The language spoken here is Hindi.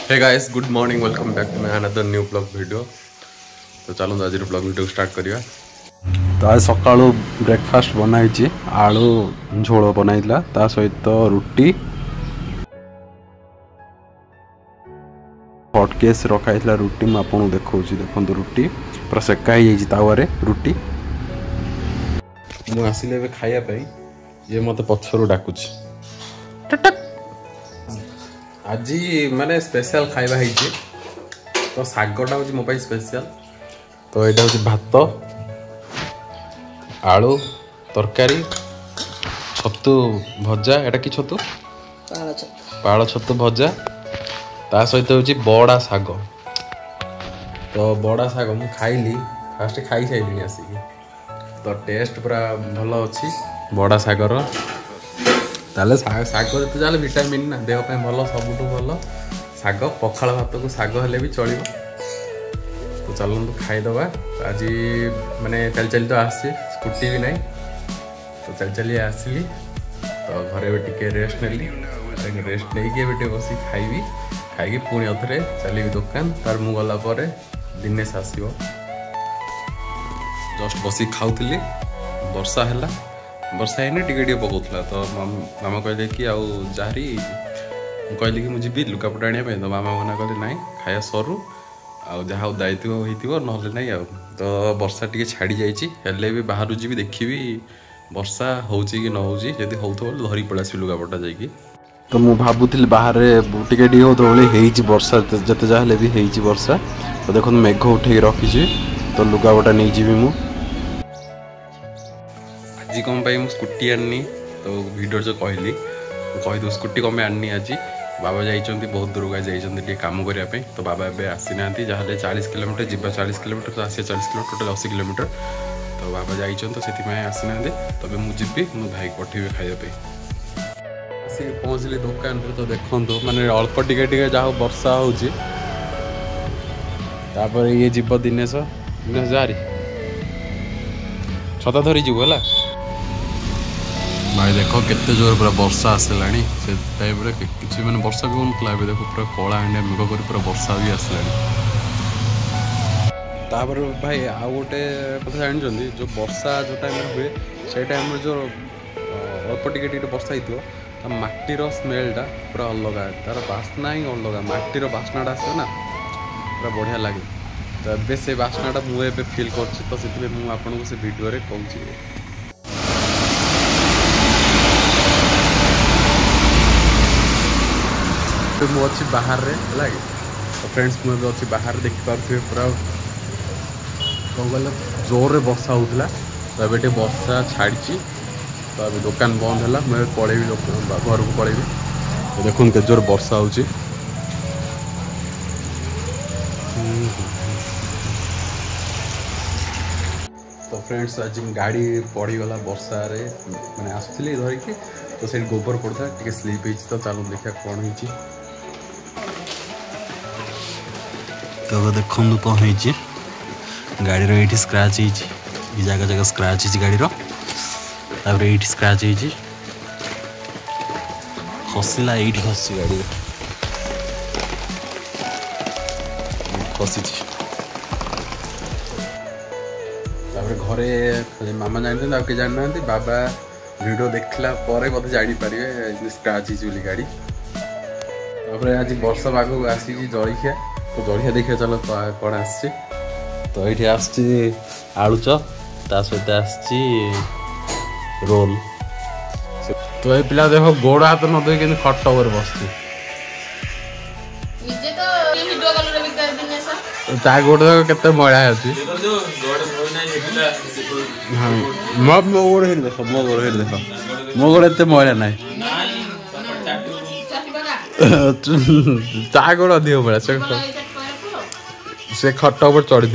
Hey guys good morning welcome back to my another new blog video. तो चलो आज ब्लॉग वीडियो स्टार्ट करिया। तो आज सकाळु ब्रेकफास्ट बनाई आलू झोल बनाइला ता सहित रुटी हॉटकेस रखाइला रुटी म आपन देखौची देखंतु रुटी पूरा सेका ही जाई तावारे रुटी मु आसिले बे खाया पई ये मते पछरु डाकुची टटक आज माने स्पेशल खाइबा है तो सागटा हूँ मो स्पेशल। तो यहाँ हूँ भात आलू तरकारी छतु भजा एटा कि छतु पाଳ छतु भजा ता सहित हूँ बड़ा साग। तो बड़ा साग मु खाइली फास्ट खाई साइलिनी आसिकी तो टेस्ट पूरा भल अच्छी बड़ा सागर ताले साग तो जाले विटामिन ना देह पे भल सबुठु भल साग पखाल भात को साग हेले भी चलिबो। तो चलନ୍ତୁ खाइदबा आज माने चल चल तो आसी स्कूटी भी नहीं तो चल चली आसली तो घरे भी टिके रेस्ट नेली रेस्ट नहीं के बेटे बसी खाइबी खाई पुणी अथरे चलिबी दुकान तार मु गला परे दिनेश आसीबो जस्ट बसी खाउतली वर्षा हैला वर्षा है टिके पकाला तो मामा कहले कि आउ जारी कहली कि मुझे लुकापटा आने तो मामा मना कले ना खाया सरू आउ जहाँ दायित्व ना ना तो वर्षा टी छाड़ी जाइए भी बाहर जी देखी वर्षा हो कि न हो जदि हो धरी पड़ा आस लुगापटा जाकि तो मुझे भावुली बाहर टे हो वर्षा जिते जहाँ भी वर्षा तो देखो मेघ उठे रखी तो लुगापटा नहीं जी मु आज कौन मुझे स्कूटी आनी तो वीडियो जो कहली कहीदे स्कूटी कम आनी आज बाबा जाइए बहुत दूर का जाइए कम करने तो बाबा एवं आसी ना जहाँ 40 किलोमीटर जीवा 40 किलोमीटर तो आसिया 40 किलोमीटर टोटल 80 किलोमीटर तो बाबा जाइए तो से आसी ना तब मुझे मो भाई पठेबी खायापी आसिक पहुँचली दुकान तो देखो मैंने अल्प टिके जहाँ वर्षा हो ये जीव दिनेश जारी छता धरी जीव है भाई देख केते जोर पूरा वर्षा आसला से टाइम रे किसी मैंने वर्षा भी होता है देखो पूरा कला हांडिया मेघ कर पूरा वर्षा भी आसला भाई आउ गोटे कथा जानी जो वर्षा जो टाइम हुए से टाइम जो अल्प टिके वर्षा हो माटीर स्मेलटा पूरा अलग तार बास्ना ही अलग माटीर बास्नाटा आस ना पूरा बढ़िया लगे तो ए से बास्नाटा मुझे फिल कर से वीडियो रे कहूँ मु अच्छी बाहर रे लगे तो फ्रेंड्स मुझे अच्छी बाहर देखिपे पूरा कौन कहल जोर रे वर्षा होता तो ये वर्षा छाड़ी तो अभी दुकान बंद है मुझे पलैबी घर को पलैबी तो देखो के जोर वर्षा हो तो फ्रेंड्स आज गाड़ी पड़गला वर्षा रे मैंने आसुली धरिकी तो से गोबर पड़ता टे स्लीप हो तो चलो देखा कौन हो तो देखो कौन हो गाड़ी ये स्क्रैच ये जगह जगह स्क्रैच हो गाड़ी ये स्क्रैच हो खसला ये खसी गाड़ी खसी घरे मामा जानते आ जाना बाबा वीडियो देखला पर मत जापारे स्क्रैच होली गाड़ी आज वर्षा पाग आसी जलिया तो जलिया देखिए चलो कौन आस तो ये आलू चप ता सहित आसी रोल तो ये पिला देखो गोड़ हाथ न धोई कि खट पर बस गोड़ देख केते मैला अच्छी हाँ मो गोड़ देख मो गोड़ देख मो गोड़ एत मैला ना ता गोड़ अधिक मैला से खट पर चढ़ी